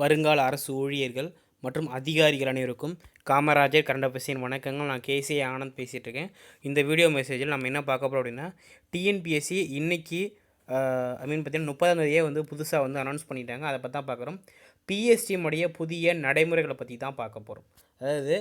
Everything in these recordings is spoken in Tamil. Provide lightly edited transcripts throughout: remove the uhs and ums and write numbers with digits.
வருங்கால அரசு ஊழியர்கள் மற்றும் அதிகாரிகள் அனைவருக்கும் காமராஜர் கரண்ட் அஃபேர்ஸின் வணக்கங்கள். நான் கேசி ஆனந்த் பேசிகிட்டு இருக்கேன். இந்த வீடியோ மெசேஜில் நம்ம என்ன பார்க்க போகிறோம் அப்படின்னா, டிஎன்பிஎஸ்சி இன்னைக்கு பார்த்தீங்கன்னா 30ஆம் தேதியே வந்து புதுசாக வந்து அனௌன்ஸ் பண்ணிட்டாங்க. அதை பற்றி தான் பார்க்குறோம். பிஎஸ்டிஎம் உடைய புதிய நடைமுறைகளை பற்றி தான் பார்க்க போகிறோம். அதாவது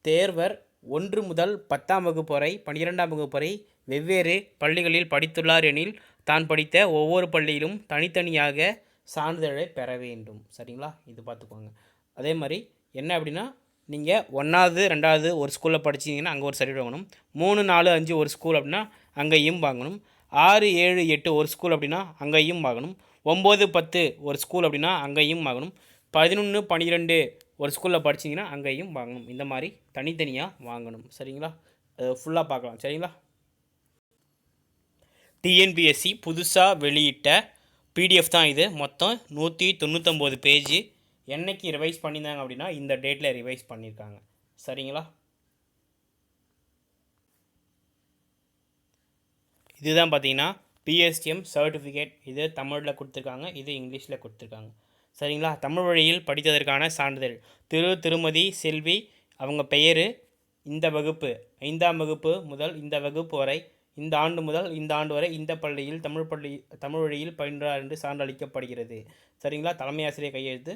தேர்வர் 1 முதல் 10ஆம் வகுப்பு வரை 12ஆம் வகுப்பு வரை வெவ்வேறு பள்ளிகளில் படித்துள்ளார் எனில் தான் படித்த ஒவ்வொரு பள்ளியிலும் தனித்தனியாக சான்றிதழை பெற வேண்டும். சரிங்களா? இது பார்த்துக்கோங்க. அதே மாதிரி என்ன அப்படின்னா, நீங்கள் 1வது 2வது ஒரு ஸ்கூலில் படிச்சிங்கன்னா அங்கே ஒரு சர்டிஃபிகேட் வாங்கணும். 3 4 5 ஒரு ஸ்கூல் அப்படின்னா அங்கேயும் வாங்கணும். 6 7 8 ஒரு ஸ்கூல் அப்படின்னா அங்கேயும் வாங்கணும். 9 10 ஒரு ஸ்கூல் அப்படின்னா அங்கேயும் வாங்கணும். 11 12 ஒரு ஸ்கூலில் படிச்சிங்கன்னா அங்கேயும் வாங்கணும். இந்த மாதிரி தனித்தனியாக வாங்கணும். சரிங்களா? ஃபுல்லாக பார்க்கலாம். சரிங்களா? டிஎன்பிஎஸ்சி புதுசாக வெளியிட்ட பிடிஎஃப் தான் இது. மொத்தம் 199 பேஜ். என்னைக்கு ரிவைஸ் பண்ணியிருந்தாங்க அப்படின்னா இந்த டேட்டில் ரிவைஸ் பண்ணியிருக்காங்க. சரிங்களா? இதுதான் பார்த்தீங்கன்னா பிஎஸ்டிஎம் சர்டிஃபிகேட். இது தமிழில் கொடுத்துருக்காங்க, இது இங்கிலீஷில் கொடுத்துருக்காங்க. சரிங்களா? தமிழ் வழியில் படித்ததற்கான சான்றிதழ் திருமதி செல்வி, அவங்க பெயர், இந்த வகுப்பு 5ஆம் வகுப்பு முதல் இந்த வகுப்பு வரை, இந்த ஆண்டு முதல் இந்த ஆண்டு வரை இந்த பள்ளியில் தமிழ் வழியில் பயின்றார் என்று சான்றளிக்கப்படுகிறது. சரிங்களா? தலைமை ஆசிரியர் கையெழுத்து,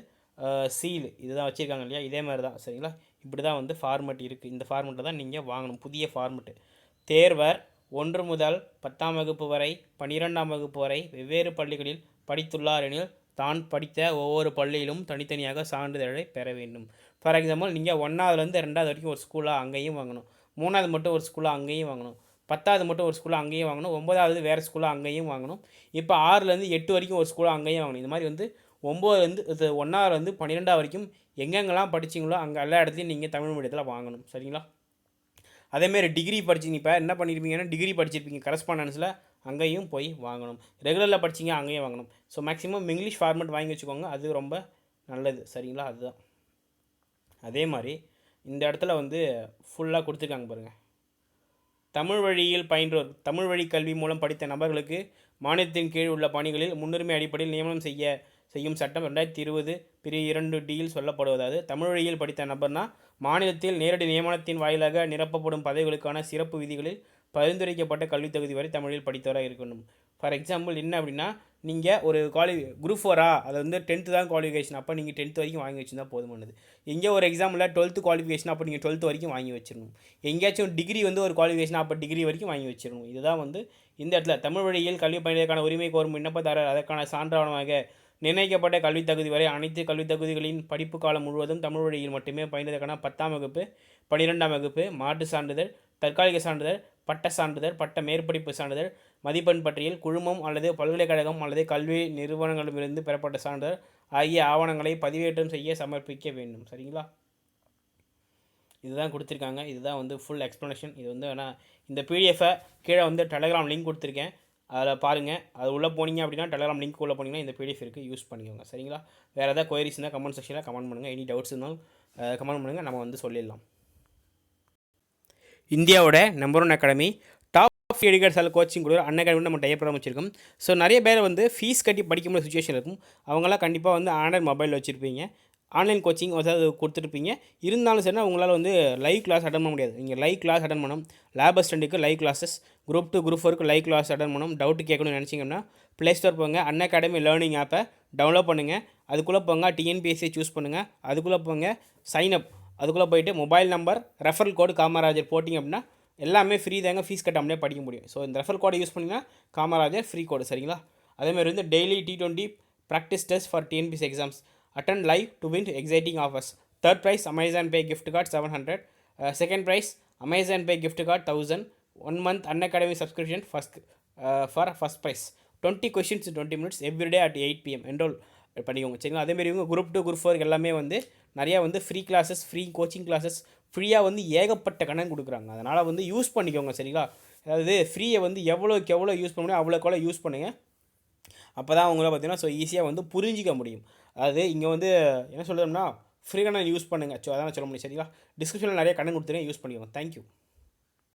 சீல் இதுதான் வச்சுருக்காங்க இல்லையா? இதே மாதிரி தான். சரிங்களா? இப்படி தான் வந்து ஃபார்மெட் இருக்குது. இந்த ஃபார்மெட்டில் தான் நீங்கள் வாங்கணும், புதிய ஃபார்மெட்டு. தேர்வர் 1 முதல் 10ஆம் வகுப்பு வரை 12ஆம் வகுப்பு வரை வெவ்வேறு பள்ளிகளில் படித்துள்ளார் எனில் தான் படித்த ஒவ்வொரு பள்ளியிலும் தனித்தனியாக சான்றிதழை பெற வேண்டும். ஃபார் எக்ஸாம்பிள், நீங்கள் 1ஆவதுலேருந்து 2ஆவது வரைக்கும் ஒரு ஸ்கூலாக அங்கேயும் வாங்கணும். 3ஆவது மட்டும் ஒரு ஸ்கூலாக அங்கேயும் வாங்கணும். 10ஆவது மட்டும் ஒரு ஸ்கூலாக அங்கேயும் வாங்கணும். 9ஆவது வேறு ஸ்கூலாக அங்கேயும் வாங்கணும். இப்போ 6லேருந்து 8 வரைக்கும் ஒரு ஸ்கூலாக அங்கேயும் வாங்கணும். இந்த மாதிரி வந்து 9லேருந்து 1ஆவதுலேருந்து 12ஆவது வரைக்கும் எங்கெங்கெல்லாம் படிச்சிங்களோ அங்கே எல்லா இடத்துலையும் நீங்கள் தமிழ் மீடியத்தில் வாங்கணும். சரிங்களா? அதேமாரி டிகிரி படிச்சிங்க, இப்போ என்ன பண்ணியிருப்பீங்கன்னா டிகிரி படிச்சிருப்பீங்க கரஸ்பாண்டன்ஸில், அங்கேயும் போய் வாங்கணும். ரெகுலரில் படிச்சிங்க அங்கேயும் வாங்கணும். ஸோ மேக்ஸிமம் இங்கிலீஷ் ஃபார்மெட் வாங்கி வச்சுக்கோங்க, அது ரொம்ப நல்லது. சரிங்களா? அதுதான். அதே மாதிரி இந்த இடத்துல வந்து ஃபுல்லாக கொடுத்துருக்காங்க பாருங்கள். தமிழ் வழியில் பயின்றோர், தமிழ் வழி கல்வி மூலம் படித்த நபர்களுக்கு மாநிலத்தின் கீழ் உள்ள பணிகளில் முன்னுரிமை அடிப்படையில் நியமனம் செய்யும் சட்டம் 2020 பிரிவு 2Dயில் சொல்லப்படுவதாவது, தமிழ் வழியில் படித்த நபர்னா மாநிலத்தில் நேரடி நியமனத்தின் வாயிலாக நிரப்பப்படும் பதவிகளுக்கான சிறப்பு விதிகளில் பரிந்துரைக்கப்பட்ட கல்வி தகுதி வரை தமிழில் படித்தவராக இருக்கணும். ஃபார் எக்ஸாம்பிள் என்ன அப்படின்னா, நீங்கள் ஒரு குரூப் 4 அது வந்து 10th தான் குவாலிஃபிகேஷன், அப்போ நீங்கள் 10th வரைக்கும் வாங்கி வச்சுருந்தா போதுமானது. எங்கே ஒரு எக்ஸாமில் 12th குவாலிஃபிகேஷன், அப்போ நீங்கள் 12th வரைக்கும் வாங்கி வச்சிடணும். எங்கேயாச்சும் டிகிரி வந்து ஒரு குவாலிஃபிகேஷன், அப்போ டிகிரி வரைக்கும் வாங்கி வச்சிடணும். இதுதான் வந்து இந்த இடத்துல தமிழ் வழியில் கல்வி பயிலுவதற்கான உரிமை கோரும் விண்ணப்பதாரர் அதற்கான சான்றாவணமாக நிர்ணயிக்கப்பட்ட கல்வித் தகுதி வரை அனைத்து கல்வித் தகுதிகளின் படிப்பு காலம் முழுவதும் தமிழ் வழியில் மட்டுமே பயின்றதற்கான 10ஆம் வகுப்பு 12ஆம் வகுப்பு மாற்று சான்றிதழ், தற்காலிக சான்றிதழ், பட்ட சான்றிதழ், பட்ட மேற்படிப்பு சான்றிதழ், மதிப்பெண் பட்டியல், குழுமம் அல்லது பல்கலைக்கழகம் அல்லது கல்வி நிறுவனங்களிலிருந்து பெறப்பட்ட சான்றிதழ் ஆகிய ஆவணங்களை பதிவேற்றம் செய்ய சமர்ப்பிக்க வேண்டும். சரிங்களா? இதுதான் கொடுத்துருக்காங்க. இதுதான் வந்து ஃபுல் எக்ஸ்ப்ளனேஷன். இது வந்து வேணால் இந்த பிடிஎஃபை கீழே வந்து டெலகிராம் லிங்க் கொடுத்துருக்கேன், அதில் பாருங்கள். அது உள்ளே போனீங்க அப்படின்னா டெலகிராம் லிங்க் உள்ளே போனீங்கன்னா இந்த பிடிஎஃப் இருக்குது, யூஸ் பண்ணிக்கோங்க. சரிங்களா? வேறு ஏதாவது கொயரிஸ் இருந்தால் கமெண்ட் செக்ஷனில் கமெண்ட் பண்ணுங்கள். எனி டவுட்ஸ் இருந்தாலும் கமெண்ட் பண்ணுங்கள், நம்ம வந்து சொல்லிடலாம். இந்தியாவோட நம்பர் 1 அகாடமி டாப் எடிக்கர்ஸால் கோச்சிங் கொடுக்குற அகாடமி நம்ம டைப் வச்சுருக்கோம். ஸோ நிறைய பேர் வந்து ஃபீஸ் கட்டி படிக்க முடியாத சுச்சுவேஷன் இருக்கும். அவங்களாம் கண்டிப்பாக வந்து ஆண்ட்ராய்ட் மொபைல் வச்சுருப்பீங்க, ஆன்லைன் கோச்சிங் ஏதாவது கொடுத்துருப்பீங்க. இருந்தாலும் சரி உங்களால் வந்து லைவ் கிளாஸ் அட்டன் பண்ண முடியாது. நீங்கள் லைவ் கிளாஸ் அட்டன் பண்ணணும். லேப் அசிஸ்டண்ட்டுக்கு லைவ் கிளாஸஸ், குரூப் 2 குரூப் 4க்கு லைவ் கிளாஸ் அட்டன் பண்ணணும். டவுட் கேட்கணும்னு நினச்சிங்கன்னா ப்ளே ஸ்டோர் போங்க, அகாடமி லேர்னிங் ஆப்பை டவுன்லோட் பண்ணுங்கள். அதுக்குள்ளே போங்க, டிஎன்பிஎஸ்சி சூஸ் பண்ணுங்கள். அதுக்குள்ளே போங்க, சைன்அப், அதுக்குள்ளே போய்ட்டு மொபைல் நம்பர், ரெஃபரல் கோடு காமராஜர் போட்டிங்க அப்படின்னா எல்லாமே ஃப்ரீ தாங்க, ஃபீஸ் கட்டாமலே படிக்க முடியும். ஸோ இந்த ரெஃபரல் கோடை யூஸ் பண்ணிங்கன்னா காமராஜர் ஃப்ரீ கோடு. சரிங்களா? அதேமாதிரி வந்து daily T20 practice test for TNPSC exams, attend live to win exciting offers. Third prize Amazon Pay gift card 700. Second prize Amazon Pay gift card 1000. 1 month Unacademy subscription for first prize. 20 questions in 20 minutes every day at 8 PM. Enroll பண்ணிக்கோங்க. சரிங்களா? அதேமாரி இவங்க குரூப் 2 குரூப் 4 எல்லாமே வந்து நிறையா வந்து free classes, free coaching classes, ஃப்ரீயாக வந்து ஏகப்பட்ட கணக்கு கொடுக்குறாங்க. அதனால் வந்து யூஸ் பண்ணிக்கோங்க. சரிங்களா? அதாவது ஃப்ரீயை வந்து எவ்வளோக்கு எவ்வளோ யூஸ் பண்ண முடியும் அவ்வளோக்கு யூஸ் பண்ணுங்கள். அப்போ தான் அவங்கள பார்த்தீங்கன்னா ஸோ ஈஸியாக வந்து புரிஞ்சிக்க முடியும். அதாவது இங்கே வந்து என்ன சொல்கிறோம்னா ஃப்ரீ கண்ணன் யூஸ் பண்ணுங்கள். ஸோ அதான் சொல்ல முடியும். சரிங்களா? டிஸ்கிரிப்ஷனில் நிறைய கண்ணன் கொடுத்துருக்கேன், யூஸ் பண்ணிக்கோங்க. தேங்க்யூ.